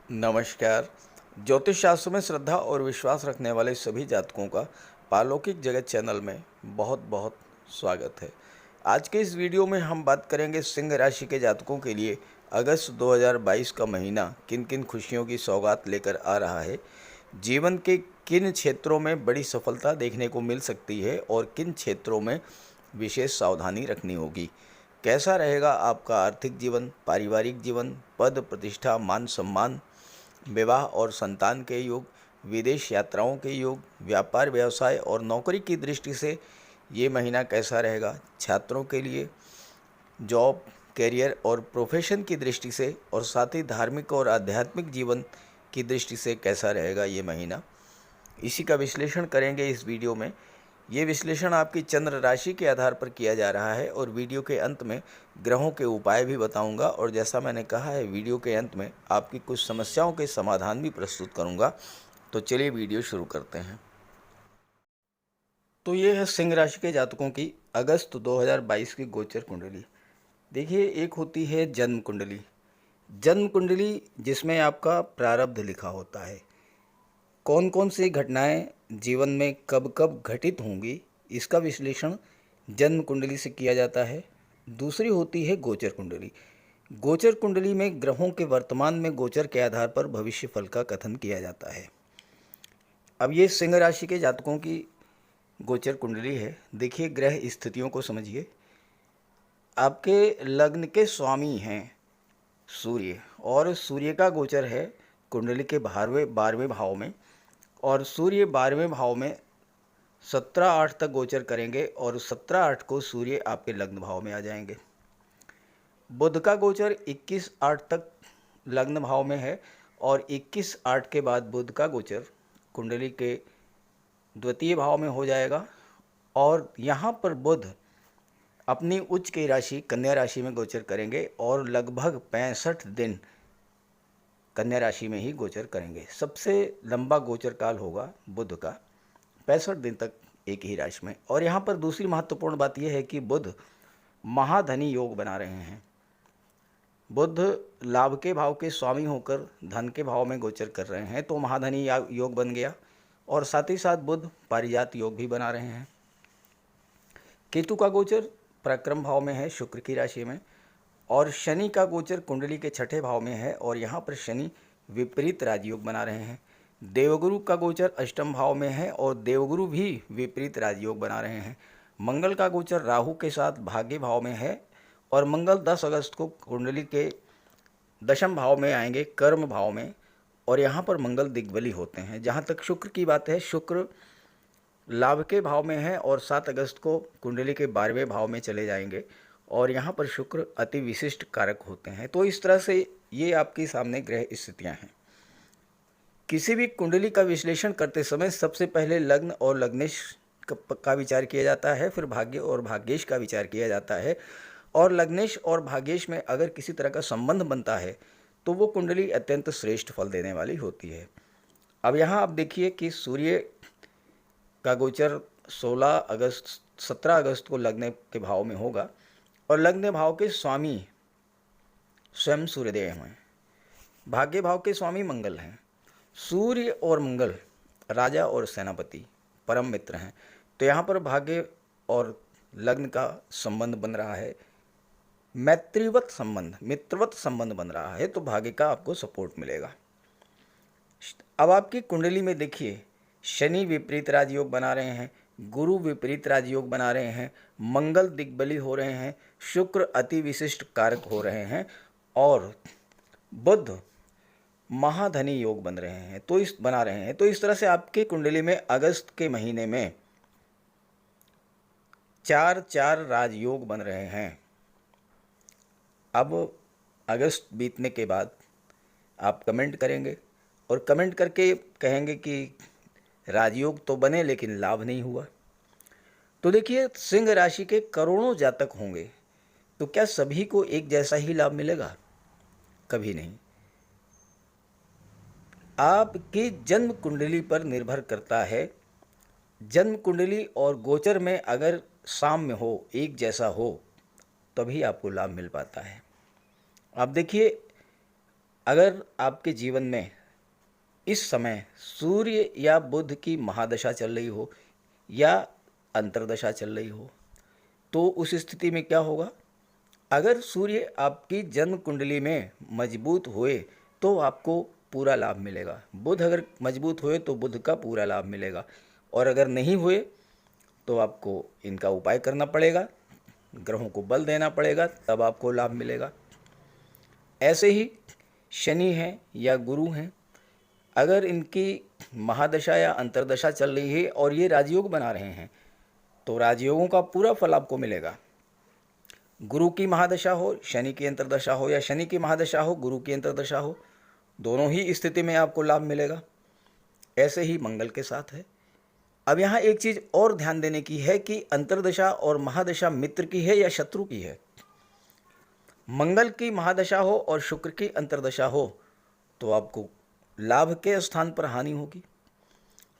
नमस्कार। ज्योतिष शास्त्र में श्रद्धा और विश्वास रखने वाले सभी जातकों का पारलौकिक जगत चैनल में बहुत बहुत स्वागत है। आज के इस वीडियो में हम बात करेंगे सिंह राशि के जातकों के लिए अगस्त 2022 का महीना किन किन खुशियों की सौगात लेकर आ रहा है, जीवन के किन क्षेत्रों में बड़ी सफलता देखने को मिल सकती है और किन क्षेत्रों में विशेष सावधानी रखनी होगी, कैसा रहेगा आपका आर्थिक जीवन, पारिवारिक जीवन, पद प्रतिष्ठा, मान सम्मान, विवाह और संतान के योग, विदेश यात्राओं के योग, व्यापार व्यवसाय और नौकरी की दृष्टि से ये महीना कैसा रहेगा, छात्रों के लिए जॉब, करियर और प्रोफेशन की दृष्टि से और साथ ही धार्मिक और आध्यात्मिक जीवन की दृष्टि से कैसा रहेगा ये महीना, इसी का विश्लेषण करेंगे इस वीडियो में। ये विश्लेषण आपकी चंद्र राशि के आधार पर किया जा रहा है और वीडियो के अंत में ग्रहों के उपाय भी बताऊंगा और जैसा मैंने कहा है वीडियो के अंत में आपकी कुछ समस्याओं के समाधान भी प्रस्तुत करूंगा। तो चलिए वीडियो शुरू करते हैं। तो ये है सिंह राशि के जातकों की अगस्त 2022 की गोचर कुंडली। देखिए, एक होती है जन्म कुंडली। जन्म कुंडली जिसमें आपका प्रारब्ध लिखा होता है, कौन कौन सी घटनाएं जीवन में कब कब घटित होंगी, इसका विश्लेषण जन्म कुंडली से किया जाता है। दूसरी होती है गोचर कुंडली। गोचर कुंडली में ग्रहों के वर्तमान में गोचर के आधार पर भविष्य फल का कथन किया जाता है। अब ये सिंह राशि के जातकों की गोचर कुंडली है। देखिए, ग्रह स्थितियों को समझिए। आपके लग्न के स्वामी हैं सूर्य, और सूर्य का गोचर है कुंडली के 12वें भाव में, और सूर्य 12वें भाव में 17/8 तक गोचर करेंगे और 17/8 को सूर्य आपके लग्न भाव में आ जाएंगे। बुध का गोचर 21/8 तक लग्न भाव में है और 21/8 के बाद बुध का गोचर कुंडली के द्वितीय भाव में हो जाएगा और यहाँ पर बुध अपनी उच्च की राशि कन्या राशि में गोचर करेंगे और लगभग 65 दिन कन्या राशि में ही गोचर करेंगे। सबसे लंबा गोचर काल होगा बुध का, 65 दिन तक एक ही राशि में। और यहाँ पर दूसरी महत्वपूर्ण बात यह है कि बुध महाधनी योग बना रहे हैं। बुध लाभ के भाव के स्वामी होकर धन के भाव में गोचर कर रहे हैं, तो महाधनी योग बन गया। और साथ ही साथ बुध पारिजात योग भी बना रहे हैं। केतु का गोचर पराक्रम भाव में है शुक्र की राशि में, और शनि का गोचर कुंडली के 6ठे भाव में है और यहाँ पर शनि विपरीत राजयोग बना रहे हैं। देवगुरु का गोचर अष्टम भाव में है और देवगुरु भी विपरीत राजयोग बना रहे हैं। मंगल का गोचर राहु के साथ भाग्य भाव में है और मंगल 10 अगस्त को कुंडली के दशम भाव में आएंगे, कर्म भाव में, और यहाँ पर मंगल दिग्बली होते हैं। जहाँ तक शुक्र की बात है, शुक्र लाभ के भाव में है और 7 अगस्त को कुंडली के 12वें भाव में चले जाएंगे और यहाँ पर शुक्र अति विशिष्ट कारक होते हैं। तो इस तरह से ये आपके सामने ग्रह स्थितियाँ हैं। किसी भी कुंडली का विश्लेषण करते समय सबसे पहले लग्न और लग्नेश का विचार किया जाता है, फिर भाग्य और भाग्येश का विचार किया जाता है। और लग्नेश और भाग्येश में अगर किसी तरह का संबंध बनता है तो वो कुंडली अत्यंत श्रेष्ठ फल देने वाली होती है। अब यहाँ आप देखिए कि सूर्य का गोचर 17 अगस्त को लग्न के भाव में होगा और लग्न भाव के स्वामी स्वयं सूर्यदेव हैं। भाग्य भाव के स्वामी मंगल हैं। सूर्य और मंगल राजा और सेनापति परम मित्र हैं। तो यहाँ पर भाग्य और लग्न का संबंध बन रहा है, मैत्रीवत संबंध, मित्रवत संबंध बन रहा है, तो भाग्य का आपको सपोर्ट मिलेगा। अब आपकी कुंडली में देखिए, शनि विपरीत राजयोग बना रहे हैं, गुरु विपरीत राजयोग बना रहे हैं, मंगल दिग्बली हो रहे हैं, शुक्र अति विशिष्ट कारक हो रहे हैं और बुध महाधनी योग बना रहे हैं। तो इस तरह से आपकी कुंडली में अगस्त के महीने में 4 राजयोग बन रहे हैं। अब अगस्त बीतने के बाद आप कमेंट करेंगे और कमेंट करके कहेंगे कि राजयोग तो बने लेकिन लाभ नहीं हुआ। तो देखिए, सिंह राशि के करोड़ों जातक होंगे, तो क्या सभी को एक जैसा ही लाभ मिलेगा? कभी नहीं। आपकी जन्म कुंडली पर निर्भर करता है। जन्म कुंडली और गोचर में अगर साम्य हो, एक जैसा हो, तभी आपको लाभ मिल पाता है। आप देखिए, अगर आपके जीवन में इस समय सूर्य या बुध की महादशा चल रही हो या अंतर्दशा चल रही हो, तो उस स्थिति में क्या होगा? अगर सूर्य आपकी जन्म कुंडली में मजबूत हुए तो आपको पूरा लाभ मिलेगा। बुध अगर मजबूत हुए तो बुध का पूरा लाभ मिलेगा, और अगर नहीं हुए तो आपको इनका उपाय करना पड़ेगा, ग्रहों को बल देना पड़ेगा, तब आपको लाभ मिलेगा। ऐसे ही शनि हैं या गुरु हैं, अगर इनकी महादशा या अंतर्दशा चल रही है और ये राजयोग बना रहे हैं तो राजयोगों का पूरा फल आपको मिलेगा। गुरु की महादशा हो, शनि की अंतर्दशा हो, या शनि की महादशा हो, गुरु की अंतर्दशा हो, दोनों ही स्थिति में आपको लाभ मिलेगा। ऐसे ही मंगल के साथ है। अब यहाँ एक चीज़ और ध्यान देने की है कि अंतर्दशा और महादशा मित्र की है या शत्रु की है। मंगल की महादशा हो और शुक्र की अंतर्दशा हो तो आपको लाभ के स्थान पर हानि होगी।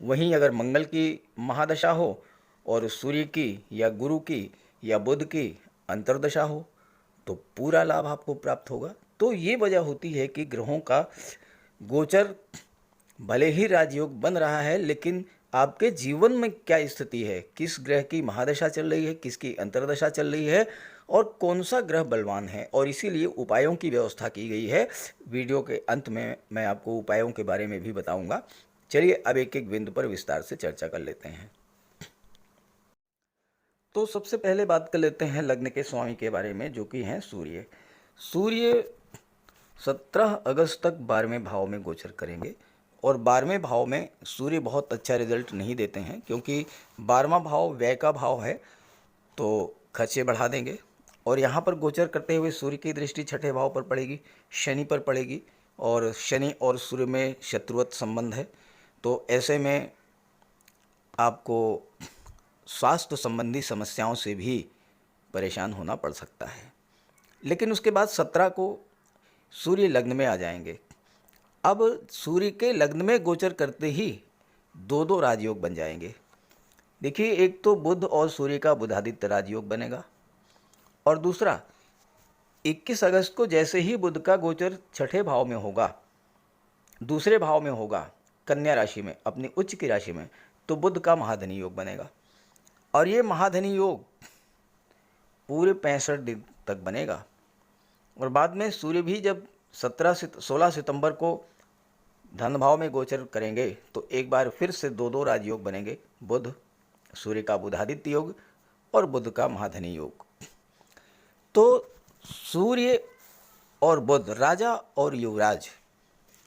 वहीं अगर मंगल की महादशा हो और सूर्य की या गुरु की या बुध की अंतर्दशा हो तो पूरा लाभ आपको प्राप्त होगा। तो ये वजह होती है कि ग्रहों का गोचर भले ही राजयोग बन रहा है, लेकिन आपके जीवन में क्या स्थिति है, किस ग्रह की महादशा चल रही है, किसकी अंतर्दशा चल रही है, और कौन सा ग्रह बलवान है, और इसीलिए उपायों की व्यवस्था की गई है। वीडियो के अंत में मैं आपको उपायों के बारे में भी बताऊंगा। चलिए अब एक एक बिंदु पर विस्तार से चर्चा कर लेते हैं। तो सबसे पहले बात कर लेते हैं लग्न के स्वामी के बारे में, जो कि हैं सूर्य। सूर्य 17 अगस्त तक 12वें भाव में गोचर करेंगे, और 12वें भाव में सूर्य बहुत अच्छा रिजल्ट नहीं देते हैं, क्योंकि 12वां भाव व्यय का भाव है, तो खर्चे बढ़ा देंगे। और यहाँ पर गोचर करते हुए सूर्य की दृष्टि छठे भाव पर पड़ेगी, शनि पर पड़ेगी, और शनि और सूर्य में शत्रुवत संबंध है। तो ऐसे में आपको स्वास्थ्य संबंधी समस्याओं से भी परेशान होना पड़ सकता है। लेकिन उसके बाद 17 को सूर्य लग्न में आ जाएंगे। अब सूर्य के लग्न में गोचर करते ही दो दो राजयोग बन जाएंगे। देखिए, एक तो बुध और सूर्य का बुधादित्य राजयोग बनेगा, और दूसरा 21 अगस्त को जैसे ही बुध का गोचर छठे भाव में होगा, दूसरे भाव में होगा, कन्या राशि में, अपनी उच्च की राशि में, तो बुध का महाधनी योग बनेगा। और ये महाधनी योग पूरे 65 दिन तक बनेगा। और बाद में सूर्य भी जब 16 सितंबर को धन भाव में गोचर करेंगे तो एक बार फिर से दो दो राजयोग बनेंगे, बुध, सूर्य का बुधादित्य योग और बुध का महाधनी योग। तो सूर्य और बुध, राजा और युवराज,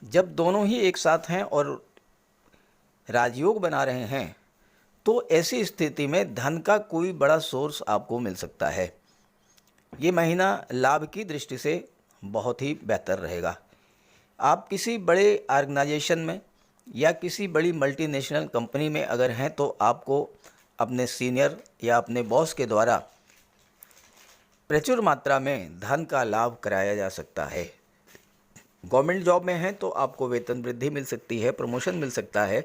जब दोनों ही एक साथ हैं और राजयोग बना रहे हैं तो ऐसी स्थिति में धन का कोई बड़ा सोर्स आपको मिल सकता है। ये महीना लाभ की दृष्टि से बहुत ही बेहतर रहेगा। आप किसी बड़े ऑर्गेनाइजेशन में या किसी बड़ी मल्टीनेशनल कंपनी में अगर हैं तो आपको अपने सीनियर या अपने बॉस के द्वारा प्रचुर मात्रा में धन का लाभ कराया जा सकता है। गवर्नमेंट जॉब में हैं तो आपको वेतन वृद्धि मिल सकती है, प्रमोशन मिल सकता है,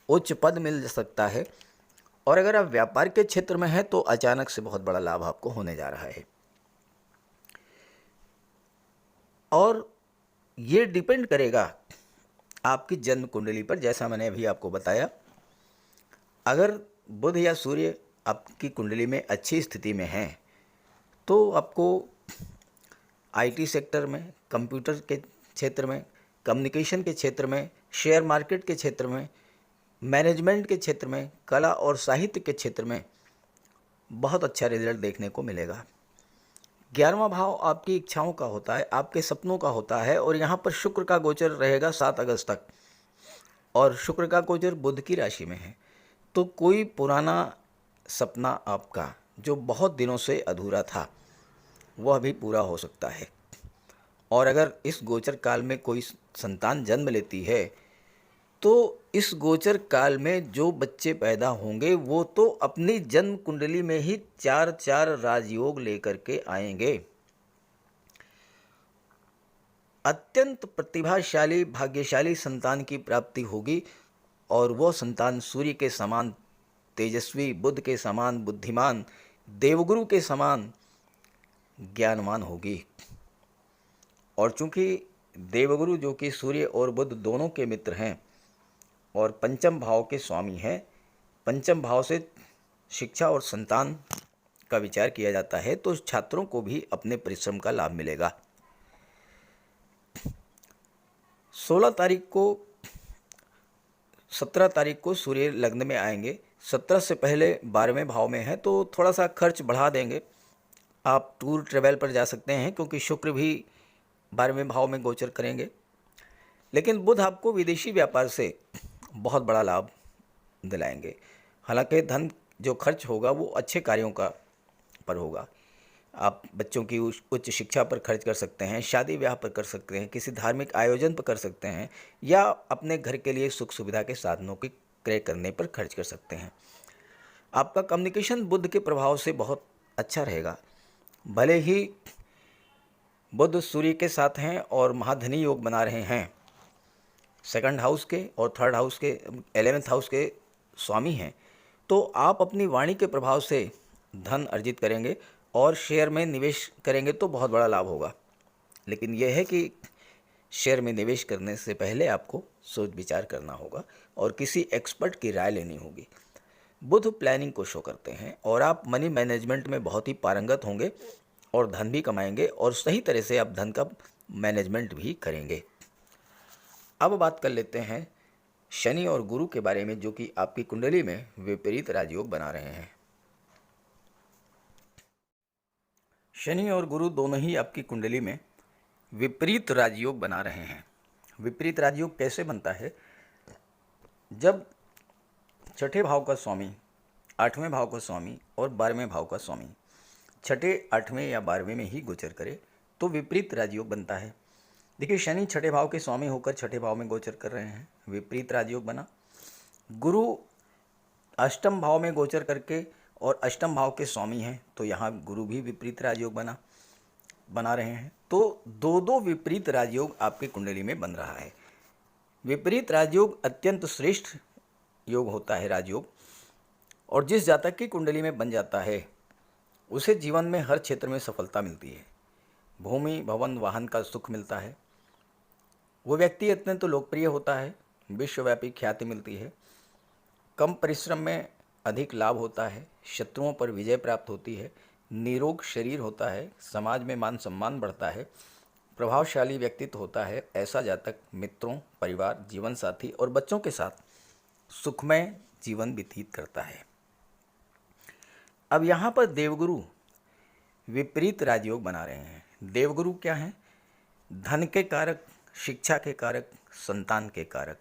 उच्च पद मिल सकता है। और अगर आप व्यापार के क्षेत्र में हैं तो अचानक से बहुत बड़ा लाभ आपको होने जा रहा है। और ये डिपेंड करेगा आपकी जन्म कुंडली पर, जैसा मैंने अभी आपको बताया। अगर बुध या सूर्य आपकी कुंडली में अच्छी स्थिति में हैं तो आपको आईटी सेक्टर में, कंप्यूटर के क्षेत्र में, कम्युनिकेशन के क्षेत्र में, शेयर मार्केट के क्षेत्र में, मैनेजमेंट के क्षेत्र में, कला और साहित्य के क्षेत्र में बहुत अच्छा रिजल्ट देखने को मिलेगा। 11वां भाव आपकी इच्छाओं का होता है, आपके सपनों का होता है, और यहाँ पर शुक्र का गोचर रहेगा 7 अगस्त तक, और शुक्र का गोचर बुध की राशि में है। तो कोई पुराना सपना आपका जो बहुत दिनों से अधूरा था वह भी पूरा हो सकता है। और अगर इस गोचर काल में कोई संतान जन्म लेती है तो इस गोचर काल में जो बच्चे पैदा होंगे वो तो अपनी जन्म कुंडली में ही 4-4 राजयोग लेकर के आएंगे। अत्यंत प्रतिभाशाली, भाग्यशाली संतान की प्राप्ति होगी, और वह संतान सूर्य के समान तेजस्वी, बुध के समान बुद्धिमान, देवगुरु के समान ज्ञानवान होगी। और चूंकि देवगुरु जो कि सूर्य और बुध दोनों के मित्र हैं और पंचम भाव के स्वामी हैं, पंचम भाव से शिक्षा और संतान का विचार किया जाता है, तो छात्रों को भी अपने परिश्रम का लाभ मिलेगा। 16 तारीख को 17 तारीख को सूर्य लग्न में आएंगे। 17 से पहले 12वें भाव में है, तो थोड़ा सा खर्च बढ़ा देंगे। आप टूर ट्रेवल पर जा सकते हैं क्योंकि शुक्र भी 12वें भाव में गोचर करेंगे। लेकिन बुध आपको विदेशी व्यापार से बहुत बड़ा लाभ दिलाएंगे। हालांकि धन जो खर्च होगा वो अच्छे कार्यों का पर होगा। आप बच्चों की उच्च शिक्षा पर खर्च कर सकते हैं, शादी ब्याह पर कर सकते हैं, किसी धार्मिक आयोजन पर कर सकते हैं, या अपने घर के लिए सुख सुविधा के साधनों की क्रय करने पर खर्च कर सकते हैं। आपका कम्युनिकेशन बुध के प्रभाव से बहुत अच्छा रहेगा। भले ही बुध सूर्य के साथ हैं और महाधनी योग बना रहे हैं, सेकंड हाउस के और थर्ड हाउस के 11वें हाउस के स्वामी हैं, तो आप अपनी वाणी के प्रभाव से धन अर्जित करेंगे और शेयर में निवेश करेंगे तो बहुत बड़ा लाभ होगा। लेकिन यह है कि शेयर में निवेश करने से पहले आपको सोच विचार करना होगा और किसी एक्सपर्ट की राय लेनी होगी। बुध प्लानिंग को शो करते हैं और आप मनी मैनेजमेंट में बहुत ही पारंगत होंगे और धन भी कमाएंगे और सही तरह से आप धन का मैनेजमेंट भी करेंगे। अब बात कर लेते हैं शनि और गुरु के बारे में, जो कि आपकी कुंडली में विपरीत राजयोग बना रहे हैं। शनि और गुरु दोनों ही आपकी कुंडली में विपरीत राजयोग बना रहे हैं। विपरीत राजयोग कैसे बनता है? जब छठे भाव का स्वामी, 8वें भाव का स्वामी और 12वें भाव का स्वामी छठे, 8वें या 12वें में ही गोचर करे तो विपरीत राजयोग बनता है। देखिए, शनि छठे भाव के स्वामी होकर छठे भाव में गोचर कर रहे हैं, विपरीत राजयोग बना। गुरु अष्टम भाव में गोचर करके और अष्टम भाव के स्वामी हैं, तो यहाँ गुरु भी विपरीत राजयोग बना रहे हैं। तो दो दो विपरीत राजयोग आपकी कुंडली में बन रहा है। विपरीत राजयोग अत्यंत श्रेष्ठ योग होता है, राजयोग, और जिस जातक की कुंडली में बन जाता है उसे जीवन में हर क्षेत्र में सफलता मिलती है। भूमि, भवन, वाहन का सुख मिलता है। वो व्यक्ति अत्यंत लोकप्रिय होता है, विश्वव्यापी ख्याति मिलती है, कम परिश्रम में अधिक लाभ होता है, शत्रुओं पर विजय प्राप्त होती है, निरोग शरीर होता है, समाज में मान सम्मान बढ़ता है, प्रभावशाली व्यक्तित्व होता है। ऐसा जातक मित्रों, परिवार, जीवन साथी और बच्चों के साथ सुखमय जीवन व्यतीत करता है। अब यहाँ पर देवगुरु विपरीत राजयोग बना रहे हैं। देवगुरु क्या हैं? धन के कारक, शिक्षा के कारक, संतान के कारक।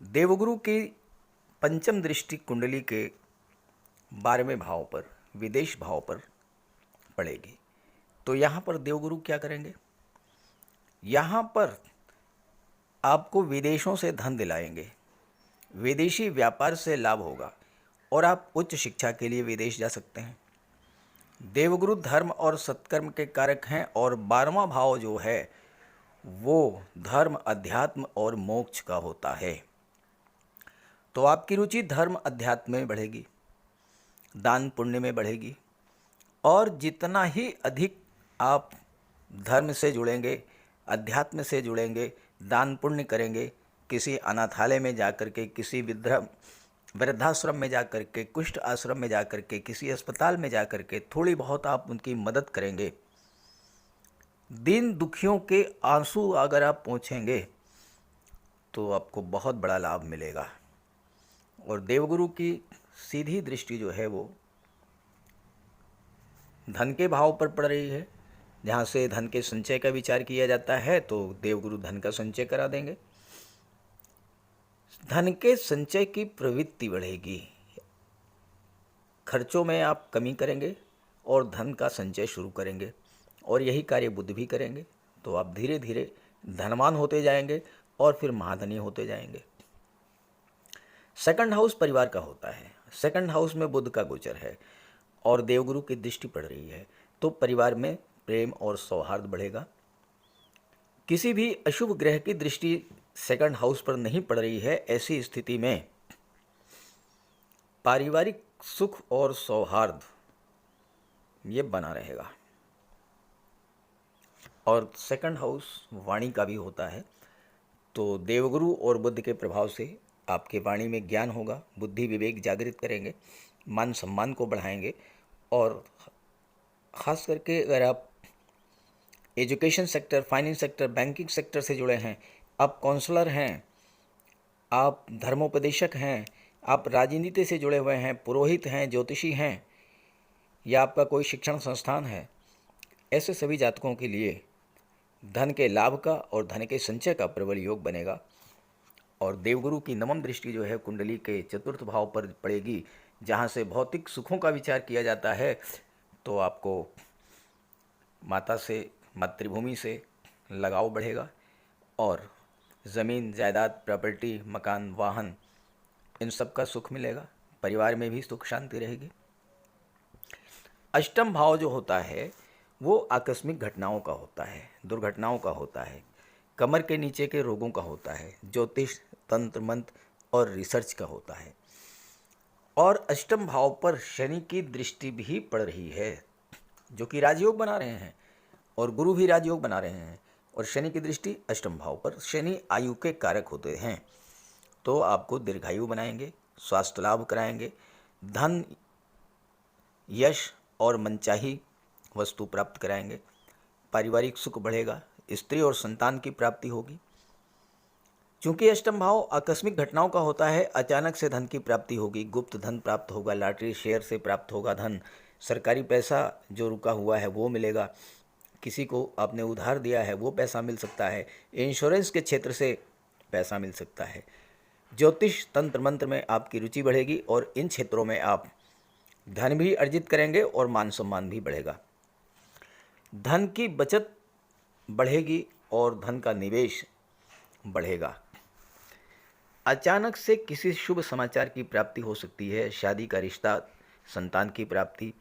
देवगुरु की पंचम दृष्टि कुंडली के 12वें भाव पर, विदेश भाव पर पड़ेगी। तो यहाँ पर देवगुरु क्या करेंगे? यहाँ पर आपको विदेशों से धन दिलाएंगे, विदेशी व्यापार से लाभ होगा और आप उच्च शिक्षा के लिए विदेश जा सकते हैं। देवगुरु धर्म और सत्कर्म के कारक हैं और 12वां भाव जो है वो धर्म, अध्यात्म और मोक्ष का होता है। तो आपकी रुचि धर्म, अध्यात्म में बढ़ेगी, दान पुण्य में बढ़ेगी, और जितना ही अधिक आप धर्म से जुड़ेंगे, अध्यात्म से जुड़ेंगे, दान पुण्य करेंगे, किसी अनाथालय में जाकर के, किसी वृद्धाश्रम में जाकर के, कुष्ठ आश्रम में जाकर के, किसी अस्पताल में जाकर के थोड़ी बहुत आप उनकी मदद करेंगे, दीन दुखियों के आंसू अगर आप पोंछेंगे तो आपको बहुत बड़ा लाभ मिलेगा। और देवगुरु की सीधी दृष्टि जो है वो धन के भाव पर पड़ रही है, जहाँ से धन के संचय का विचार किया जाता है, तो देवगुरु धन का संचय करा देंगे। धन के संचय की प्रवृत्ति बढ़ेगी, खर्चों में आप कमी करेंगे और धन का संचय शुरू करेंगे, और यही कार्य बुध भी करेंगे। तो आप धीरे धीरे धनवान होते जाएंगे और फिर महाधनी होते जाएंगे। सेकंड हाउस परिवार का होता है। सेकंड हाउस में बुध का गोचर है और देवगुरु की दृष्टि पड़ रही है, तो परिवार में प्रेम और सौहार्द बढ़ेगा। किसी भी अशुभ ग्रह की दृष्टि सेकंड हाउस पर नहीं पड़ रही है, ऐसी स्थिति में पारिवारिक सुख और सौहार्द ये बना रहेगा। और सेकंड हाउस वाणी का भी होता है। तो देवगुरु और बुध के प्रभाव से आपके वाणी में ज्ञान होगा, बुद्धि विवेक जागृत करेंगे, मान सम्मान को बढ़ाएंगे। और ख़ास करके अगर आप education sector, finance sector, banking sector से जुड़े हैं, आप काउंसलर हैं, आप धर्मोपदेशक हैं, आप राजनीति से जुड़े हुए हैं, पुरोहित हैं, ज्योतिषी हैं, या आपका कोई शिक्षण संस्थान है, ऐसे सभी जातकों के लिए धन के लाभ का और धन के संचय का प्रबल योग बनेगा। और देवगुरु की नवम दृष्टि जो है कुंडली के चतुर्थ भाव पर पड़ेगी, जहाँ से भौतिक सुखों का विचार किया जाता है। तो आपको माता से, मातृभूमि से लगाव बढ़ेगा और ज़मीन जायदाद, प्रॉपर्टी, मकान, वाहन, इन सब का सुख मिलेगा। परिवार में भी सुख शांति रहेगी। अष्टम भाव जो होता है वो आकस्मिक घटनाओं का होता है, दुर्घटनाओं का होता है, कमर के नीचे के रोगों का होता है, ज्योतिष, तंत्र मंत्र और रिसर्च का होता है। और अष्टम भाव पर शनि की दृष्टि भी पड़ रही है, जो कि राजयोग बना रहे हैं, और गुरु भी राजयोग बना रहे हैं। और शनि की दृष्टि अष्टम भाव पर, शनि आयु के कारक होते हैं, तो आपको दीर्घायु बनाएंगे, स्वास्थ्य लाभ कराएंगे, धन, यश और मनचाही वस्तु प्राप्त कराएंगे, पारिवारिक सुख बढ़ेगा, स्त्री और संतान की प्राप्ति होगी। चूंकि अष्टम भाव आकस्मिक घटनाओं का होता है, अचानक से धन की प्राप्ति होगी, गुप्त धन प्राप्त होगा, लॉटरी शेयर से प्राप्त होगा धन, सरकारी पैसा जो रुका हुआ है वो मिलेगा, किसी को आपने उधार दिया है वो पैसा मिल सकता है, इंश्योरेंस के क्षेत्र से पैसा मिल सकता है, ज्योतिष, तंत्र मंत्र में आपकी रुचि बढ़ेगी और इन क्षेत्रों में आप धन भी अर्जित करेंगे और मान सम्मान भी बढ़ेगा। धन की बचत बढ़ेगी और धन का निवेश बढ़ेगा। अचानक से किसी शुभ समाचार की प्राप्ति हो सकती है, शादी का रिश्ता, संतान की प्राप्ति।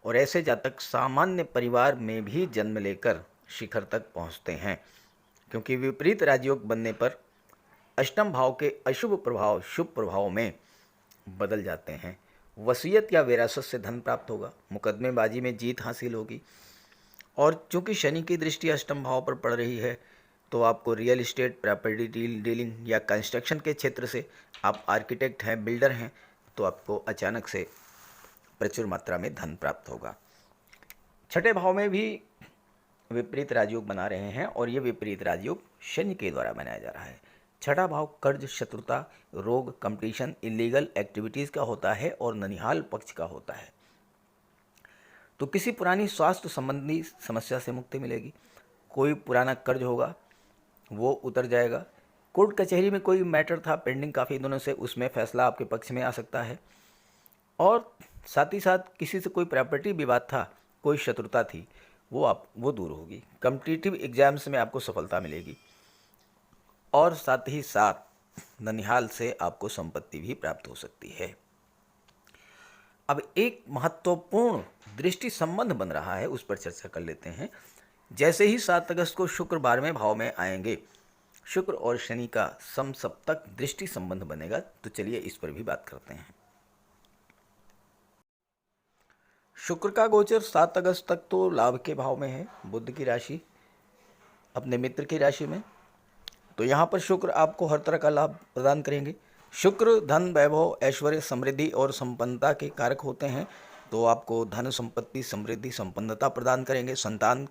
और ऐसे जातक सामान्य परिवार में भी जन्म लेकर शिखर तक पहुंचते हैं, क्योंकि विपरीत राजयोग बनने पर अष्टम भाव के अशुभ प्रभाव शुभ प्रभाव में बदल जाते हैं। वसीयत या विरासत से धन प्राप्त होगा, मुकदमेबाजी में जीत हासिल होगी। और चूंकि शनि की दृष्टि अष्टम भाव पर पड़ रही है, तो आपको रियल इस्टेट, प्रॉपर्टी डीलिंग या कंस्ट्रक्शन के क्षेत्र से, आप आर्किटेक्ट हैं, बिल्डर हैं, तो आपको अचानक से प्रचुर मात्रा में धन प्राप्त होगा। छठे भाव में भी विपरीत राजयोग बना रहे हैं और ये विपरीत राजयोग शनि के द्वारा बनाया जा रहा है। छठा भाव कर्ज, शत्रुता, रोग, कंपटीशन, इलीगल एक्टिविटीज़ का होता है और ननिहाल पक्ष का होता है। तो किसी पुरानी स्वास्थ्य संबंधी समस्या से मुक्ति मिलेगी, कोई पुराना कर्ज होगा वो उतर जाएगा, कोर्ट कचहरी में कोई मैटर था पेंडिंग काफ़ी दिनों से, उसमें फैसला आपके पक्ष में आ सकता है। और साथ ही साथ किसी से कोई प्रॉपर्टी विवाद था, कोई शत्रुता थी, वो दूर होगी। कॉम्पिटिटिव एग्जाम्स में आपको सफलता मिलेगी और साथ ही साथ ननिहाल से आपको संपत्ति भी प्राप्त हो सकती है। अब एक महत्वपूर्ण दृष्टि संबंध बन रहा है, उस पर चर्चा कर लेते हैं। जैसे ही 7 अगस्त को शुक्र 12वें भाव में आएंगे, शुक्र और शनि का समसप्तक दृष्टि संबंध बनेगा। तो चलिए इस पर भी बात करते हैं। शुक्र का गोचर 7 अगस्त तक तो लाभ के भाव में है, बुध की राशि, अपने मित्र की राशि में। तो यहाँ पर शुक्र आपको हर तरह का लाभ प्रदान करेंगे। शुक्र धन, वैभव, ऐश्वर्य, समृद्धि और संपन्नता के कारक होते हैं, तो आपको धन, संपत्ति, समृद्धि, संपन्नता प्रदान करेंगे, संतान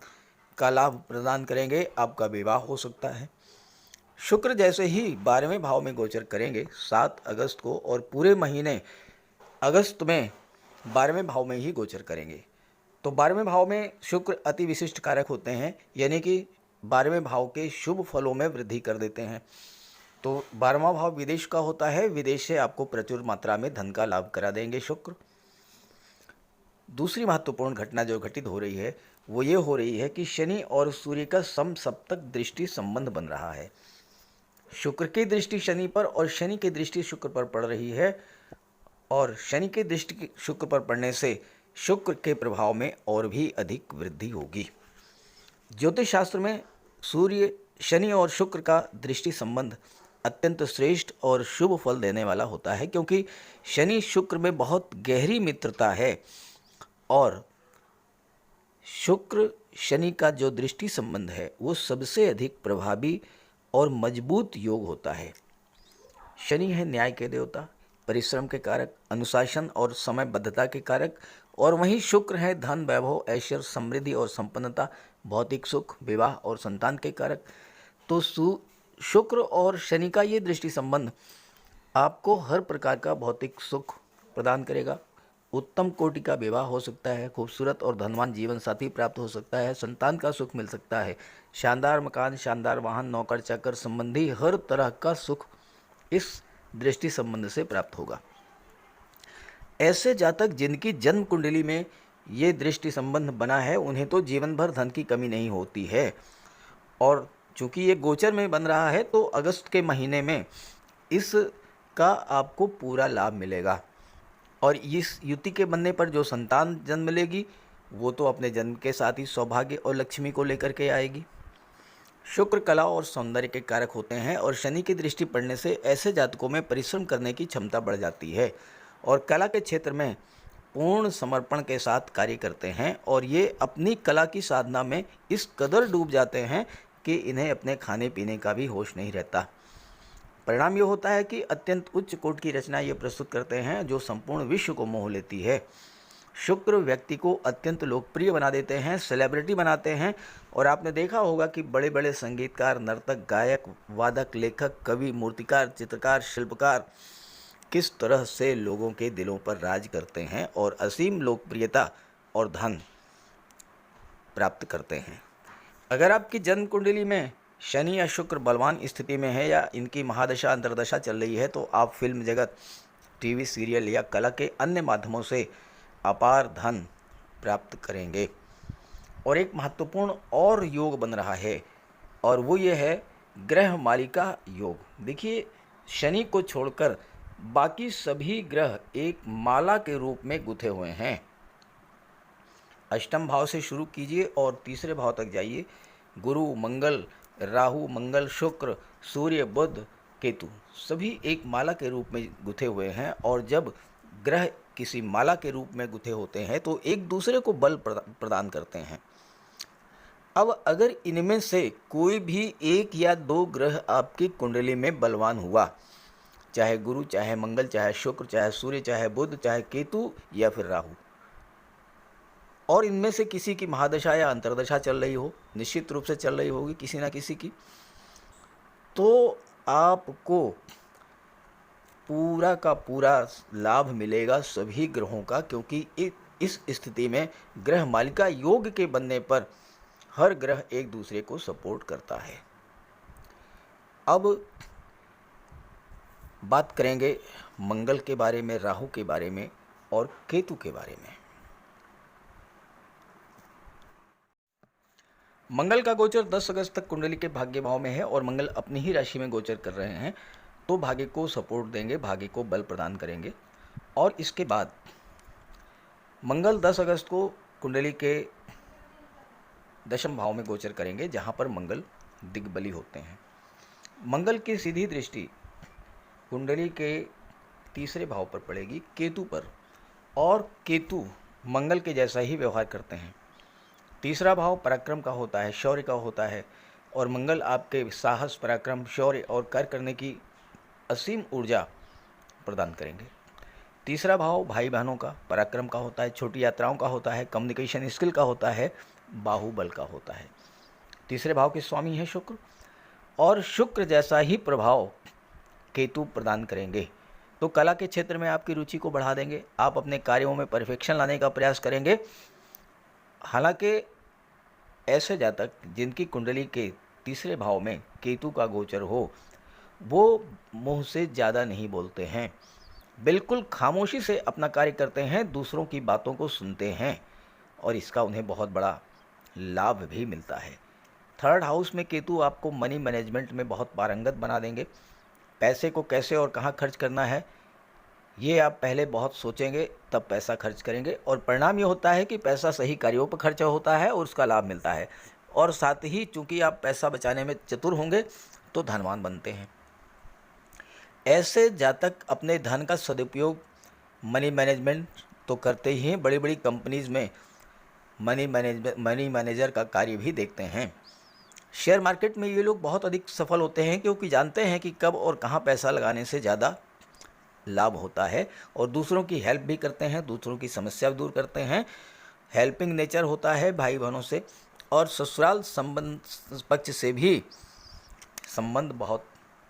का लाभ प्रदान करेंगे, आपका विवाह हो सकता है। शुक्र जैसे ही 12वें भाव में गोचर करेंगे 7 अगस्त को, और पूरे महीने अगस्त में 12वें भाव में ही गोचर करेंगे। तो 12वें भाव में शुक्र अति विशिष्ट कारक होते हैं, यानी कि 12वें भाव के शुभ फलों में वृद्धि कर देते हैं। तो 12वां भाव विदेश का होता है, विदेश से आपको प्रचुर मात्रा में धन का लाभ करा देंगे शुक्र। दूसरी महत्वपूर्ण घटना जो घटित हो रही है वो ये हो रही है कि शनि और सूर्य का समसप्तक दृष्टि संबंध बन रहा है। शुक्र की दृष्टि शनि पर और शनि की दृष्टि शुक्र पर पड़ रही है, और शनि की दृष्टि शुक्र पर पड़ने से शुक्र के प्रभाव में और भी अधिक वृद्धि होगी। ज्योतिष शास्त्र में सूर्य, शनि और शुक्र का दृष्टि संबंध अत्यंत श्रेष्ठ और शुभ फल देने वाला होता है, क्योंकि शनि शुक्र में बहुत गहरी मित्रता है और शुक्र शनि का जो दृष्टि संबंध है वो सबसे अधिक प्रभावी और मजबूत योग होता है। शनि है न्याय के देवता, परिश्रम के कारक, अनुशासन और समयबद्धता के कारक, और वहीं शुक्र है धन, वैभव, ऐश्वर्य, समृद्धि और संपन्नता, भौतिक सुख, विवाह और संतान के कारक। तो शुक्र और शनि का ये दृष्टि संबंध आपको हर प्रकार का भौतिक सुख प्रदान करेगा। उत्तम कोटि का विवाह हो सकता है, खूबसूरत और धनवान जीवन साथी प्राप्त हो सकता है, संतान का सुख मिल सकता है, शानदार मकान, शानदार वाहन, नौकर चाकर संबंधी हर तरह का सुख इस दृष्टि संबंध से प्राप्त होगा। ऐसे जातक जिनकी जन्म कुंडली में ये दृष्टि संबंध बना है उन्हें तो जीवन भर धन की कमी नहीं होती है। और चूंकि ये गोचर में बन रहा है तो अगस्त के महीने में इसका आपको पूरा लाभ मिलेगा। और इस युति के बनने पर जो संतान जन्म लेगी वो तो अपने जन्म के साथ ही सौभाग्य और लक्ष्मी को लेकर के आएगी। शुक्र कला और सौंदर्य के कारक होते हैं और शनि की दृष्टि पड़ने से ऐसे जातकों में परिश्रम करने की क्षमता बढ़ जाती है और कला के क्षेत्र में पूर्ण समर्पण के साथ कार्य करते हैं और ये अपनी कला की साधना में इस कदर डूब जाते हैं कि इन्हें अपने खाने पीने का भी होश नहीं रहता। परिणाम ये होता है कि अत्यंत उच्च कोटि की रचना ये प्रस्तुत करते हैं जो संपूर्ण विश्व को मोह लेती है। शुक्र व्यक्ति को अत्यंत लोकप्रिय बना देते हैं, सेलिब्रिटी बनाते हैं। और आपने देखा होगा कि बड़े बड़े संगीतकार, नर्तक, गायक, वादक, लेखक, कवि, मूर्तिकार, चित्रकार, शिल्पकार किस तरह से लोगों के दिलों पर राज करते हैं और असीम लोकप्रियता और धन प्राप्त करते हैं। अगर आपकी जन्म कुंडली में शनि या शुक्र बलवान स्थिति में है या इनकी महादशा अंतर्दशा चल रही है तो आप फिल्म जगत, टीवी सीरियल या कला के अन्य माध्यमों से अपार धन प्राप्त करेंगे। और एक महत्वपूर्ण और योग बन रहा है और वो ये है ग्रह मालिका योग। देखिए, शनि को छोड़कर बाकी सभी ग्रह एक माला के रूप में गुथे हुए हैं। अष्टम भाव से शुरू कीजिए और तीसरे भाव तक जाइए। गुरु, मंगल, राहु, मंगल, शुक्र, सूर्य, बुध, केतु सभी एक माला के रूप में गुथे हुए हैं। और जब ग्रह किसी माला के रूप में गुथे होते हैं तो एक दूसरे को बल प्रदान करते हैं। अब अगर इनमें से कोई भी एक या दो ग्रह आपकी कुंडली में बलवान हुआ, चाहे गुरु, चाहे मंगल, चाहे शुक्र, चाहे सूर्य, चाहे बुध, चाहे केतु या फिर राहु, और इनमें से किसी की महादशा या अंतर्दशा चल रही हो, निश्चित रूप से चल रही होगी किसी ना किसी की, तो आपको पूरा का पूरा लाभ मिलेगा सभी ग्रहों का, क्योंकि इस स्थिति में ग्रह मालिका योग के बनने पर हर ग्रह एक दूसरे को सपोर्ट करता है। अब बात करेंगे मंगल के बारे में, राहु के बारे में और केतु के बारे में। मंगल का गोचर 10 अगस्त तक कुंडली के भाग्य भाव में है और मंगल अपनी ही राशि में गोचर कर रहे हैं, तो भाग्य को सपोर्ट देंगे, भाग्य को बल प्रदान करेंगे। और इसके बाद मंगल 10 अगस्त को कुंडली के दशम भाव में गोचर करेंगे, जहां पर मंगल दिग्बली होते हैं। मंगल की सीधी दृष्टि कुंडली के तीसरे भाव पर पड़ेगी, केतु पर, और केतु मंगल के जैसा ही व्यवहार करते हैं। तीसरा भाव पराक्रम का होता है, शौर्य का होता है, और मंगल आपके साहस, पराक्रम, शौर्य और कार्य करने की असीम ऊर्जा प्रदान करेंगे। तीसरा भाव भाई बहनों का, पराक्रम का होता है, छोटी यात्राओं का होता है, कम्युनिकेशन स्किल का होता है, बाहुबल का होता है। तीसरे भाव के स्वामी हैं शुक्र, और शुक्र जैसा ही प्रभाव केतु प्रदान करेंगे। तो कला के क्षेत्र में आपकी रुचि को बढ़ा देंगे, आप अपने कार्यों में परफेक्शन लाने का प्रयास करेंगे। हालांकि ऐसे जातक जिनकी कुंडली के तीसरे भाव में केतु का गोचर हो, वो मुंह से ज़्यादा नहीं बोलते हैं, बिल्कुल खामोशी से अपना कार्य करते हैं, दूसरों की बातों को सुनते हैं, और इसका उन्हें बहुत बड़ा लाभ भी मिलता है। थर्ड हाउस में केतु आपको मनी मैनेजमेंट में बहुत पारंगत बना देंगे। पैसे को कैसे और कहाँ खर्च करना है ये आप पहले बहुत सोचेंगे, तब पैसा खर्च करेंगे, और परिणाम ये होता है कि पैसा सही कार्यों पर खर्चा होता है और उसका लाभ मिलता है। और साथ ही चूंकि आप पैसा बचाने में चतुर होंगे तो धनवान बनते हैं। ऐसे जातक अपने धन का सदुपयोग, मनी मैनेजमेंट तो करते ही हैं। बड़ी बड़ी कंपनीज़ में मनी मैनेजर का कार्य भी देखते हैं। शेयर मार्केट में ये लोग बहुत अधिक सफल होते हैं क्योंकि जानते हैं कि कब और कहाँ पैसा लगाने से ज़्यादा लाभ होता है, और दूसरों की हेल्प भी करते हैं, दूसरों की समस्या दूर करते हैं। हेल्पिंग नेचर होता है भाई बहनों से, और ससुराल संबंध पक्ष से भी संबंध बहुत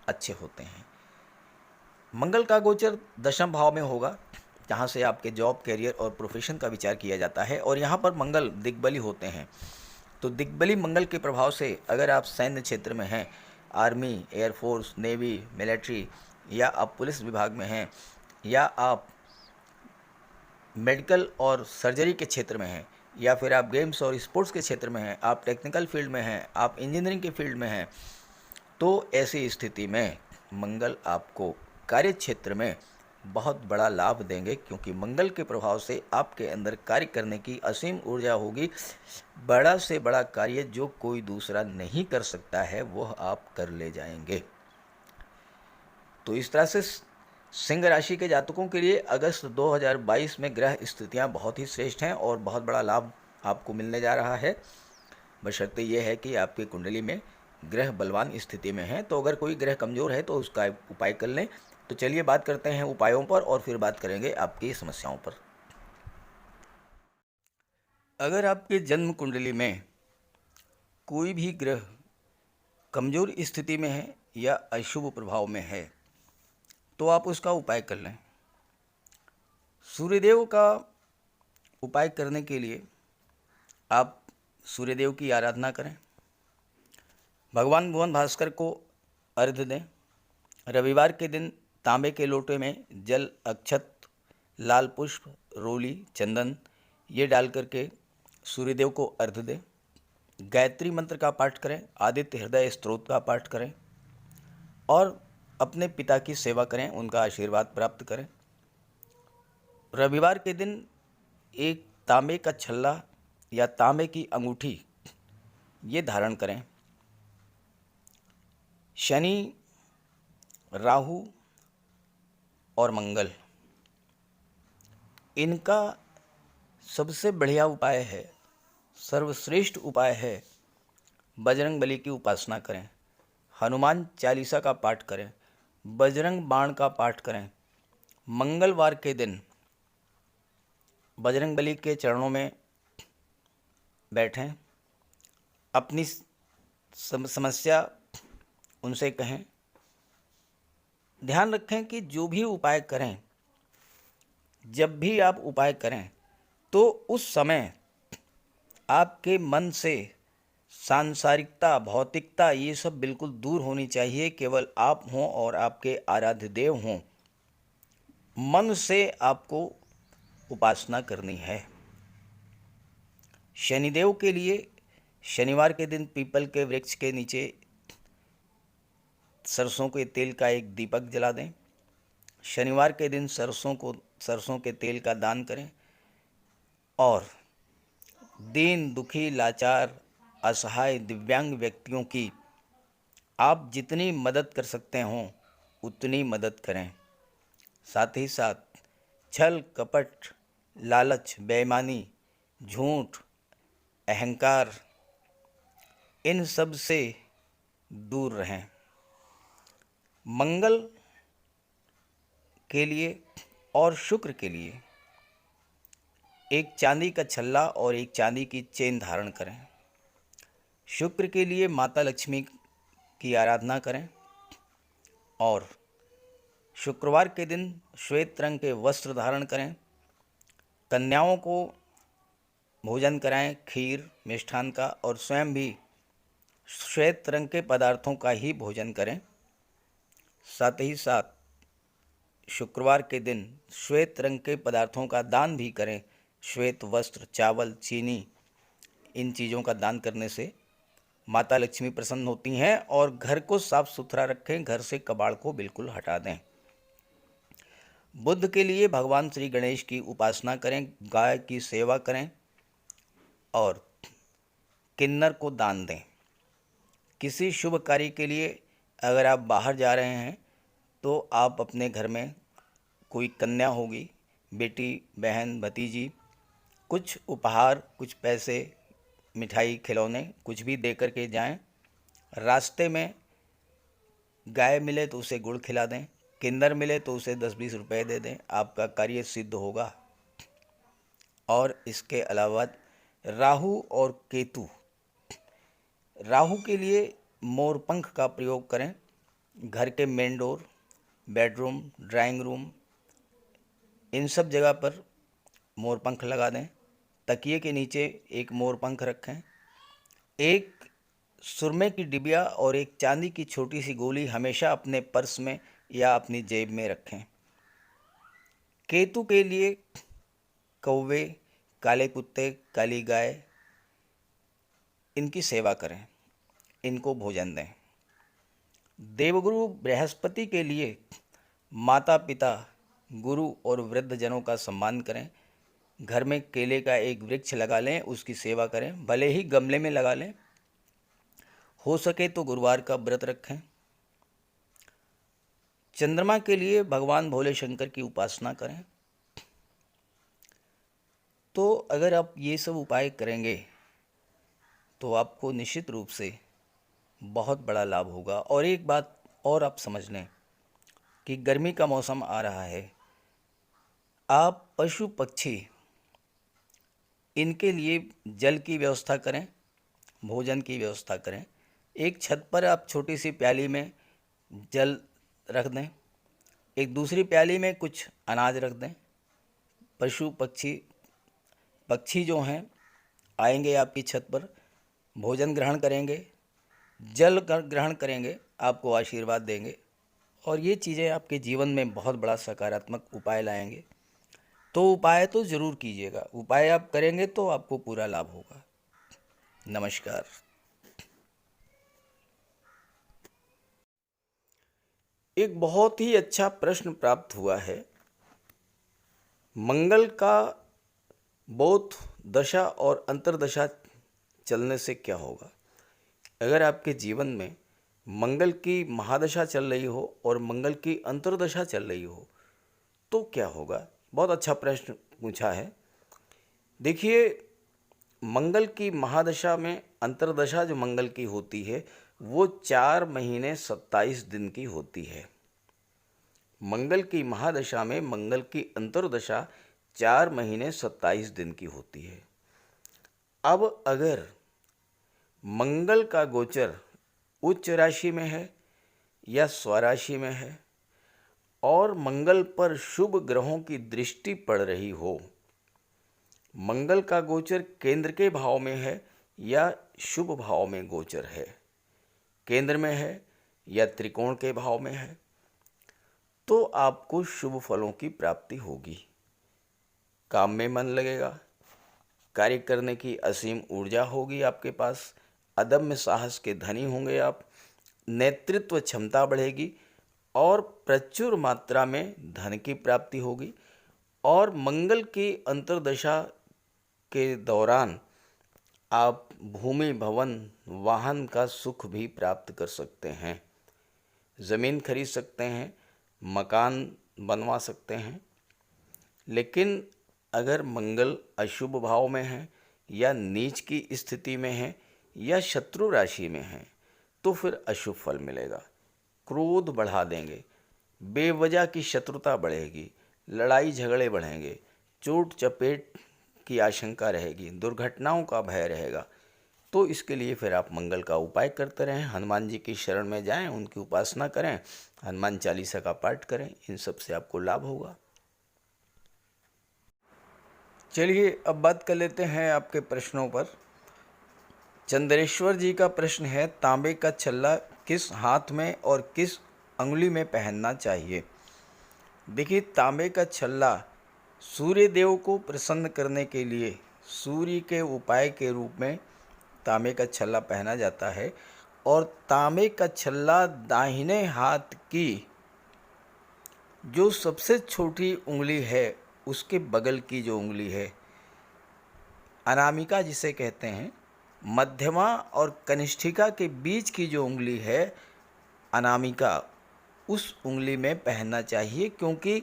अच्छे होते हैं। मंगल का गोचर दशम भाव में होगा, जहाँ से आपके जॉब, कैरियर और प्रोफेशन का विचार किया जाता है, और यहाँ पर मंगल दिग्बली होते हैं। तो दिग्बली मंगल के प्रभाव से अगर आप सैन्य क्षेत्र में हैं, आर्मी, एयरफोर्स, नेवी, मिलिट्री, या आप पुलिस विभाग में हैं, या आप मेडिकल और सर्जरी के क्षेत्र में हैं, या फिर आप गेम्स और स्पोर्ट्स के क्षेत्र में हैं, आप टेक्निकल फील्ड में हैं, आप इंजीनियरिंग के फील्ड में हैं, तो ऐसी स्थिति में मंगल आपको कार्य क्षेत्र में बहुत बड़ा लाभ देंगे, क्योंकि मंगल के प्रभाव से आपके अंदर कार्य करने की असीम ऊर्जा होगी। बड़ा से बड़ा कार्य जो कोई दूसरा नहीं कर सकता है वह आप कर ले जाएंगे। तो इस तरह से सिंह राशि के जातकों के लिए अगस्त 2022 में ग्रह स्थितियां बहुत ही श्रेष्ठ हैं और बहुत बड़ा लाभ आपको मिलने जा रहा है। बशर्ते ये है कि आपकी कुंडली में ग्रह बलवान स्थिति में है। तो अगर कोई ग्रह कमज़ोर है तो उसका उपाय कर लें। तो चलिए बात करते हैं उपायों पर, और फिर बात करेंगे आपकी समस्याओं पर। अगर आपके जन्म कुंडली में कोई भी ग्रह कमज़ोर स्थिति में है या अशुभ प्रभाव में है तो आप उसका उपाय कर लें। सूर्यदेव का उपाय करने के लिए आप सूर्यदेव की आराधना करें, भगवान भुवन भास्कर को अर्घ्य दें। रविवार के दिन तांबे के लोटे में जल, अक्षत, लाल पुष्प, रोली, चंदन ये डाल करके सूर्यदेव को अर्घ्य दें। गायत्री मंत्र का पाठ करें, आदित्य हृदय स्तोत्र का पाठ करें, और अपने पिता की सेवा करें, उनका आशीर्वाद प्राप्त करें। रविवार के दिन एक तांबे का छल्ला या तांबे की अंगूठी ये धारण करें। शनि, राहु और मंगल, इनका सबसे बढ़िया उपाय है, सर्वश्रेष्ठ उपाय है, बजरंग बली की उपासना करें, हनुमान चालीसा का पाठ करें, बजरंग बाण का पाठ करें। मंगलवार के दिन बजरंग बली के चरणों में बैठें, अपनी समस्या उनसे कहें। ध्यान रखें कि जो भी उपाय करें, जब भी आप उपाय करें तो उस समय आपके मन से सांसारिकता, भौतिकता ये सब बिल्कुल दूर होनी चाहिए। केवल आप हों और आपके आराध्य देव हों। मन से आपको उपासना करनी है। शनिदेव के लिए शनिवार के दिन पीपल के वृक्ष के नीचे सरसों के तेल का एक दीपक जला दें। शनिवार के दिन सरसों के तेल का दान करें, और दीन, दुखी, लाचार, असहाय, दिव्यांग व्यक्तियों की आप जितनी मदद कर सकते हों उतनी मदद करें। साथ ही साथ छल, कपट, लालच, बेईमानी, झूठ, अहंकार, इन सब से दूर रहें। मंगल के लिए और शुक्र के लिए एक चांदी का छल्ला और एक चांदी की चेन धारण करें। शुक्र के लिए माता लक्ष्मी की आराधना करें, और शुक्रवार के दिन श्वेत रंग के वस्त्र धारण करें। कन्याओं को भोजन कराएं, खीर, मिष्ठान का, और स्वयं भी श्वेत रंग के पदार्थों का ही भोजन करें। साथ ही साथ शुक्रवार के दिन श्वेत रंग के पदार्थों का दान भी करें। श्वेत वस्त्र, चावल, चीनी, इन चीज़ों का दान करने से माता लक्ष्मी प्रसन्न होती हैं। और घर को साफ सुथरा रखें, घर से कबाड़ को बिल्कुल हटा दें। बुध के लिए भगवान श्री गणेश की उपासना करें, गाय की सेवा करें, और किन्नर को दान दें। किसी शुभ कार्य के लिए अगर आप बाहर जा रहे हैं तो आप अपने घर में कोई कन्या होगी, बेटी, बहन, भतीजी, कुछ उपहार, कुछ पैसे, मिठाई, खिलौने कुछ भी दे कर के जाएं। रास्ते में गाय मिले तो उसे गुड़ खिला दें, किन्नर मिले तो उसे 10-20 रुपए दे दें, आपका कार्य सिद्ध होगा। और इसके अलावा राहु और केतु, राहु के लिए मोर पंख का प्रयोग करें। घर के main door, bedroom, drawing room, इन सब जगह पर मोर पंख लगा दें। तकिए के नीचे एक मोर पंख रखें। एक सुरमे की डिबिया और एक चांदी की छोटी सी गोली हमेशा अपने पर्स में या अपनी जेब में रखें। केतु के लिए कौवे, काले कुत्ते, काली गाय, इनकी सेवा करें, इनको भोजन दें। देवगुरु बृहस्पति के लिए माता पिता, गुरु और वृद्धजनों का सम्मान करें। घर में केले का एक वृक्ष लगा लें, उसकी सेवा करें, भले ही गमले में लगा लें। हो सके तो गुरुवार का व्रत रखें। चंद्रमा के लिए भगवान भोले शंकर की उपासना करें। तो अगर आप ये सब उपाय करेंगे तो आपको निश्चित रूप से बहुत बड़ा लाभ होगा। और एक बात और आप समझ लें कि गर्मी का मौसम आ रहा है, आप पशु पक्षी इनके लिए जल की व्यवस्था करें, भोजन की व्यवस्था करें। एक छत पर आप छोटी सी प्याली में जल रख दें, एक दूसरी प्याली में कुछ अनाज रख दें। पशु पक्षी जो हैं आएंगे आपकी छत पर, भोजन ग्रहण करेंगे, जल ग्रहण करेंगे, आपको आशीर्वाद देंगे और ये चीज़ें आपके जीवन में बहुत बड़ा सकारात्मक उपाय लाएंगे। तो उपाय तो ज़रूर कीजिएगा, उपाय आप करेंगे तो आपको पूरा लाभ होगा। नमस्कार। एक बहुत ही अच्छा प्रश्न प्राप्त हुआ है। मंगल का बोध दशा और अंतर्दशा चलने से क्या होगा? अगर आपके जीवन में मंगल की महादशा चल रही हो और मंगल की अंतर्दशा चल रही हो तो क्या होगा? बहुत अच्छा प्रश्न पूछा है। देखिए, मंगल की महादशा में अंतर्दशा जो मंगल की होती है वो 4 महीने 27 दिन की होती है। मंगल की महादशा में मंगल की अंतर्दशा 4 महीने 27 दिन की होती है। अब अगर मंगल का गोचर उच्च राशि में है या स्वराशि में है और मंगल पर शुभ ग्रहों की दृष्टि पड़ रही हो, मंगल का गोचर केंद्र के भाव में है या शुभ भाव में गोचर है, केंद्र में है या त्रिकोण के भाव में है, तो आपको शुभ फलों की प्राप्ति होगी। काम में मन लगेगा, कार्य करने की असीम ऊर्जा होगी आपके पास, अदम्य साहस के धनी होंगे आप, नेतृत्व क्षमता बढ़ेगी और प्रचुर मात्रा में धन की प्राप्ति होगी। और मंगल की अंतर्दशा के दौरान आप भूमि, भवन, वाहन का सुख भी प्राप्त कर सकते हैं, ज़मीन खरीद सकते हैं, मकान बनवा सकते हैं। लेकिन अगर मंगल अशुभ भाव में है या नीच की स्थिति में है या शत्रु राशि में है तो फिर अशुभ फल मिलेगा। क्रोध बढ़ा देंगे, बेवजह की शत्रुता बढ़ेगी, लड़ाई झगड़े बढ़ेंगे, चोट चपेट की आशंका रहेगी, दुर्घटनाओं का भय रहेगा। तो इसके लिए फिर आप मंगल का उपाय करते रहें, हनुमान जी की शरण में जाएं, उनकी उपासना करें, हनुमान चालीसा का पाठ करें, इन सब से आपको लाभ होगा। चलिए अब बात कर लेते हैं आपके प्रश्नों पर। चंद्रेश्वर जी का प्रश्न है, तांबे का छल्ला किस हाथ में और किस अंगुली में पहनना चाहिए? देखिए, तांबे का छल्ला सूर्य देव को प्रसन्न करने के लिए सूर्य के उपाय के रूप में तांबे का छल्ला पहना जाता है। और तांबे का छल्ला दाहिने हाथ की जो सबसे छोटी उंगली है उसके बगल की जो उंगली है, अनामिका जिसे कहते हैं, मध्यमा और कनिष्ठिका के बीच की जो उंगली है अनामिका, उस उंगली में पहनना चाहिए, क्योंकि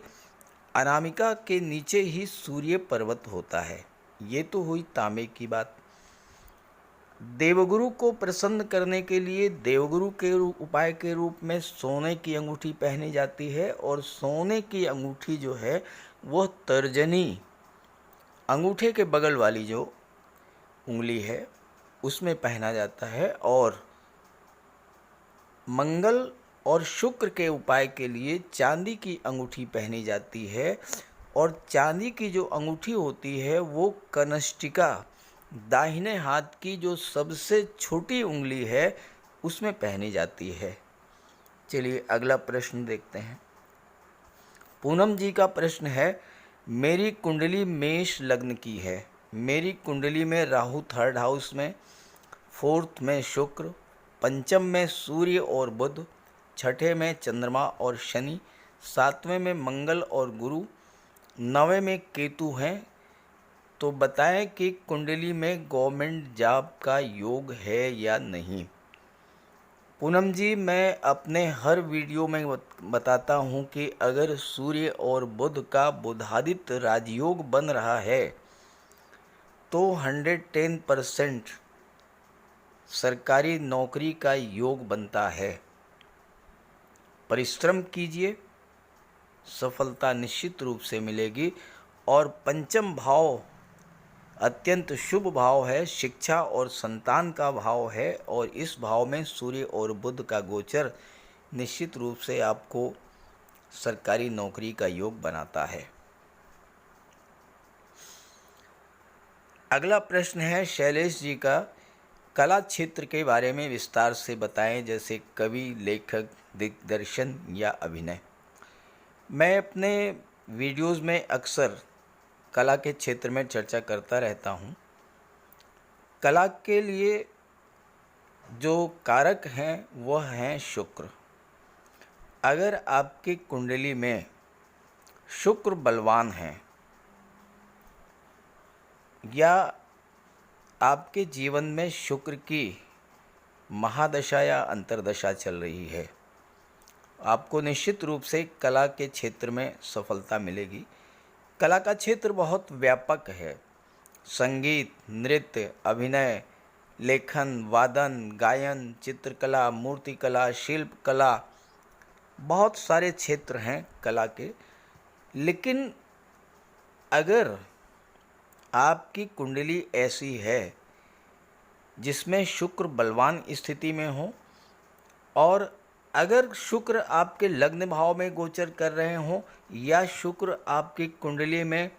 अनामिका के नीचे ही सूर्य पर्वत होता है। ये तो हुई तांबे की बात। देवगुरु को प्रसन्न करने के लिए देवगुरु के उपाय के रूप में सोने की अंगूठी पहनी जाती है, और सोने की अंगूठी जो है वह तर्जनी, अंगूठे के बगल वाली जो उंगली है उसमें पहना जाता है। और मंगल और शुक्र के उपाय के लिए चांदी की अंगूठी पहनी जाती है, और चांदी की जो अंगूठी होती है वो कनिष्ठिका, दाहिने हाथ की जो सबसे छोटी उंगली है उसमें पहनी जाती है। चलिए अगला प्रश्न देखते हैं। पूनम जी का प्रश्न है, मेरी कुंडली मेष लग्न की है, मेरी कुंडली में राहु थर्ड हाउस में, फोर्थ में शुक्र, पंचम में सूर्य और बुध, छठे में चंद्रमा और शनि, सातवें में मंगल और गुरु, नवें में केतु हैं। तो बताएं कि कुंडली में गवर्नमेंट जॉब का योग है या नहीं। पूनम जी, मैं अपने हर वीडियो में बताता हूं कि अगर सूर्य और बुध का बुधादित्य राजयोग बन रहा है तो 110% सरकारी नौकरी का योग बनता है। परिश्रम कीजिए, सफलता निश्चित रूप से मिलेगी। और पंचम भाव अत्यंत शुभ भाव है, शिक्षा और संतान का भाव है, और इस भाव में सूर्य और बुध का गोचर निश्चित रूप से आपको सरकारी नौकरी का योग बनाता है। अगला प्रश्न है शैलेश जी का, कला क्षेत्र के बारे में विस्तार से बताएं, जैसे कवि, लेखक, दिग्दर्शन या अभिनय। मैं अपने वीडियोज़ में अक्सर कला के क्षेत्र में चर्चा करता रहता हूँ। कला के लिए जो कारक हैं वह हैं शुक्र। अगर आपकी कुंडली में शुक्र बलवान है या आपके जीवन में शुक्र की महादशा या अंतर्दशा चल रही है, आपको निश्चित रूप से कला के क्षेत्र में सफलता मिलेगी। कला का क्षेत्र बहुत व्यापक है। संगीत, नृत्य, अभिनय, लेखन, वादन, गायन, चित्रकला, मूर्तिकला, शिल्पकला, बहुत सारे क्षेत्र हैं कला के। लेकिन अगर आपकी कुंडली ऐसी है जिसमें शुक्र बलवान स्थिति में हो, और अगर शुक्र आपके लग्न भाव में गोचर कर रहे हों, या शुक्र आपकी कुंडली में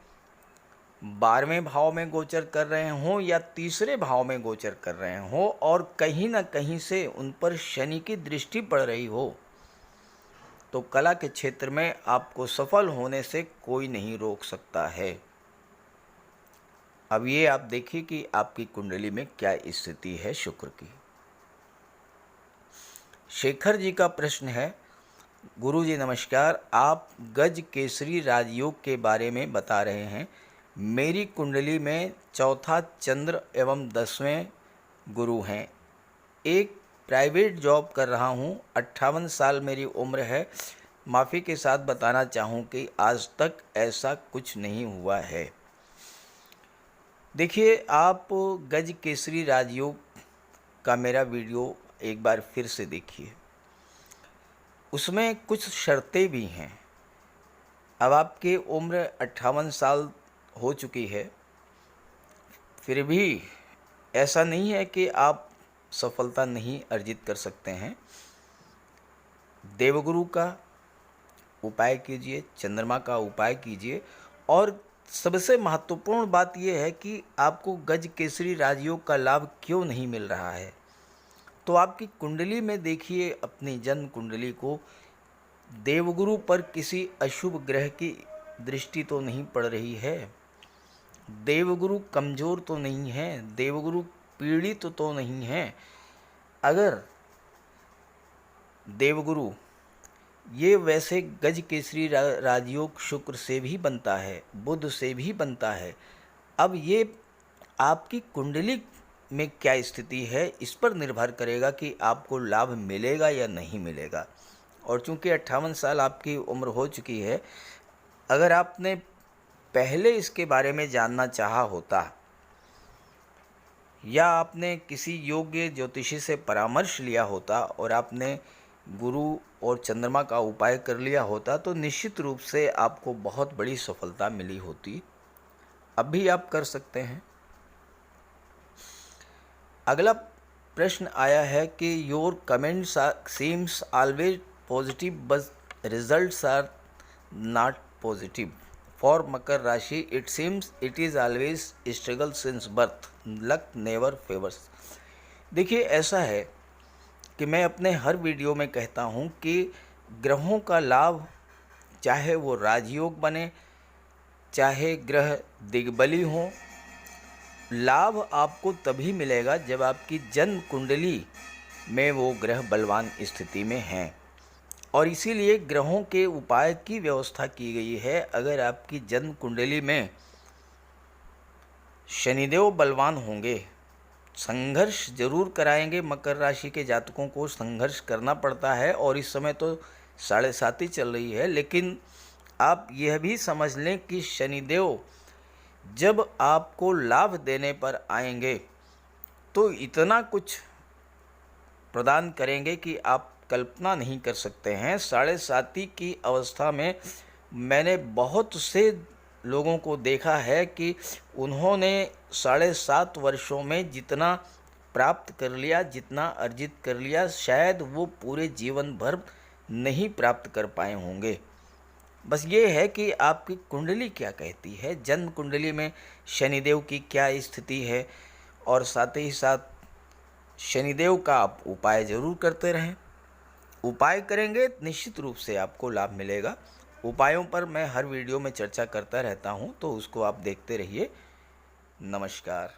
12वें भाव में गोचर कर रहे हों या तीसरे भाव में गोचर कर रहे हों, और कहीं ना कहीं से उन पर शनि की दृष्टि पड़ रही हो, तो कला के क्षेत्र में आपको सफल होने से कोई नहीं रोक सकता है। अब ये आप देखिए कि आपकी कुंडली में क्या स्थिति है शुक्र की। शेखर जी का प्रश्न है, गुरुजी नमस्कार, आप गज केसरी राजयोग के बारे में बता रहे हैं। मेरी कुंडली में चौथा चंद्र एवं 10वें गुरु हैं। एक प्राइवेट जॉब कर रहा हूं, 58 साल मेरी उम्र है। माफ़ी के साथ बताना चाहूं कि आज तक ऐसा कुछ नहीं हुआ है। देखिए, आप गज केसरी राजयोग का मेरा वीडियो एक बार फिर से देखिए, उसमें कुछ शर्तें भी हैं। अब आपकी उम्र 58 साल हो चुकी है, फिर भी ऐसा नहीं है कि आप सफलता नहीं अर्जित कर सकते हैं। देवगुरु का उपाय कीजिए, चंद्रमा का उपाय कीजिए, और सबसे महत्वपूर्ण बात यह है कि आपको गज केसरी राजयोग का लाभ क्यों नहीं मिल रहा है। तो आपकी कुंडली में देखिए, अपनी जन्म कुंडली को, देवगुरु पर किसी अशुभ ग्रह की दृष्टि तो नहीं पड़ रही है, देवगुरु कमज़ोर तो नहीं है, देवगुरु पीड़ित तो नहीं है। अगर देवगुरु, ये वैसे गज केसरी राजयोग शुक्र से भी बनता है, बुध से भी बनता है। अब ये आपकी कुंडली में क्या स्थिति है, इस पर निर्भर करेगा कि आपको लाभ मिलेगा या नहीं मिलेगा। और चूंकि 58 साल आपकी उम्र हो चुकी है, अगर आपने पहले इसके बारे में जानना चाहा होता या आपने किसी योग्य ज्योतिषी से परामर्श लिया होता और आपने गुरु और चंद्रमा का उपाय कर लिया होता तो निश्चित रूप से आपको बहुत बड़ी सफलता मिली होती। अभी आप कर सकते हैं। अगला प्रश्न आया है कि your comments seems always positive but results are not positive. For Makar Rashi it seems it is always struggle since birth, luck never favors. देखिए, ऐसा है कि मैं अपने हर वीडियो में कहता हूँ कि ग्रहों का लाभ, चाहे वो राजयोग बने चाहे ग्रह दिग्बली हों, लाभ आपको तभी मिलेगा जब आपकी जन्म कुंडली में वो ग्रह बलवान स्थिति में हैं। और इसीलिए ग्रहों के उपाय की व्यवस्था की गई है। अगर आपकी जन्म कुंडली में शनिदेव बलवान होंगे, संघर्ष जरूर कराएंगे। मकर राशि के जातकों को संघर्ष करना पड़ता है और इस समय तो 7.5 चल रही है, लेकिन आप यह भी समझ लें कि शनिदेव जब आपको लाभ देने पर आएंगे तो इतना कुछ प्रदान करेंगे कि आप कल्पना नहीं कर सकते हैं। 7.5 की अवस्था में मैंने बहुत से लोगों को देखा है कि उन्होंने 7.5 वर्षों में जितना प्राप्त कर लिया, जितना अर्जित कर लिया, शायद वो पूरे जीवन भर नहीं प्राप्त कर पाए होंगे। बस ये है कि आपकी कुंडली क्या कहती है, जन्म कुंडली में शनिदेव की क्या स्थिति है, और साथ ही साथ शनिदेव का आप उपाय ज़रूर करते रहें। उपाय करेंगे निश्चित रूप से आपको लाभ मिलेगा। उपायों पर मैं हर वीडियो में चर्चा करता रहता हूँ, तो उसको आप देखते रहिए। नमस्कार।